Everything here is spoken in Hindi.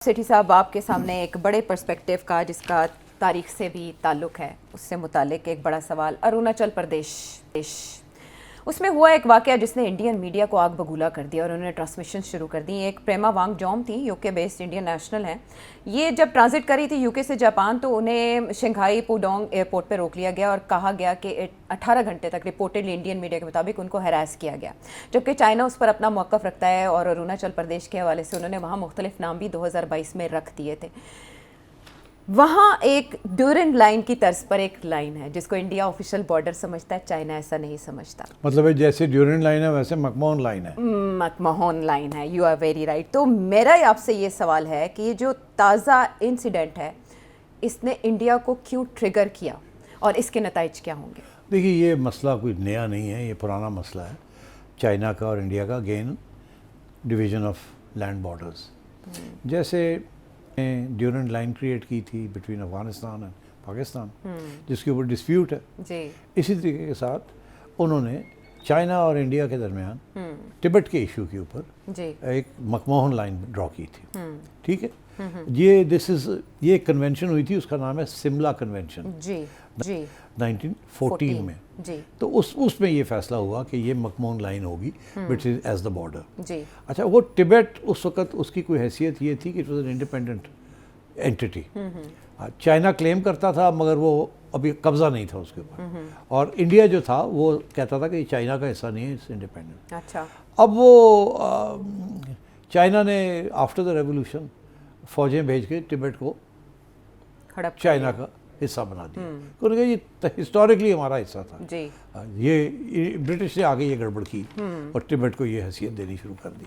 सेठी साहब, आपके सामने एक बड़े पर्सपेक्टिव का, जिसका तारीख से भी ताल्लुक़ है, उससे मुतालिक एक बड़ा सवाल। अरुणाचल प्रदेश उसमें हुआ एक वाक़या जिसने इंडियन मीडिया को आग बबूला कर दिया और उन्होंने ट्रांसमिशन शुरू कर दी। एक प्रेमा वांगजॉम थी, यूके बेस्ड इंडियन नेशनल हैं। ये जब ट्रांजिट करी थी यूके से जापान, तो उन्हें शंघाई पुडोंग एयरपोर्ट पर रोक लिया गया और कहा गया कि 18 घंटे तक रिपोर्टेडली इंडियन मीडिया के मुताबिक उनको हैरास किया गया। जबकि चाइना उस पर अपना मौक़िफ़ रखता है और अरुणाचल प्रदेश के हवाले से उन्होंने वहाँ मुख्तलिफ नाम भी 2022 में रख दिए थे। वहाँ एक ड्यूरेंट लाइन की तर्ज पर एक लाइन है जिसको इंडिया ऑफिशियल बॉर्डर समझता है, चाइना ऐसा नहीं समझता। मतलब जैसे ड्यूरेंट लाइन है वैसे मकमोहन लाइन है। मकमोहन लाइन है, यू आर वेरी राइट। तो मेरा आपसे ये सवाल है कि ये जो ताज़ा इंसिडेंट है, इसने इंडिया को क्यों ट्रिगर किया और इसके नताइज क्या होंगे? देखिए, ये मसला कोई नया नहीं है, ये पुराना मसला है चाइना का और इंडिया का, again division of land borders. जैसे ड्यूरेंट लाइन क्रिएट की थी बिटवीन अफगानिस्तान एंड पाकिस्तान, जिसके ऊपर डिस्प्यूट है जी। इसी तरीके के साथ उन्होंने चाइना और इंडिया के दरमियान तिब्बत के इशू के ऊपर एक मकमोहन लाइन ड्रॉ की थी। ठीक है, ये कन्वेंशन हुई थी, उसका नाम है सिमला कन्वेंशन जी 1914 में जी। तो उसमें ये फैसला हुआ कि ये मकमोहन लाइन होगी which is as the border जी। अच्छा, वो तिब्बत उस वक्त उसकी कोई हैसियत ये थी कि it was an independent entity. China claim करता था मगर वो अभी कब्जा नहीं था उसके ऊपर, और इंडिया जो था वो कहता था कि चाइना का हिस्सा नहीं है, इट्स इंडिपेंडेंट। अच्छा, अब वो चाइना ने आफ्टर द रेवोल्यूशन फौजें भेज के तिब्बत को चाइना का हिस्सा बना दिया। उन्होंने कहा ये हिस्टोरिकली हमारा हिस्सा था जी। ये ब्रिटिश ने आगे ये गड़बड़ की और तिब्बत को ये हैसियत देनी शुरू कर दी।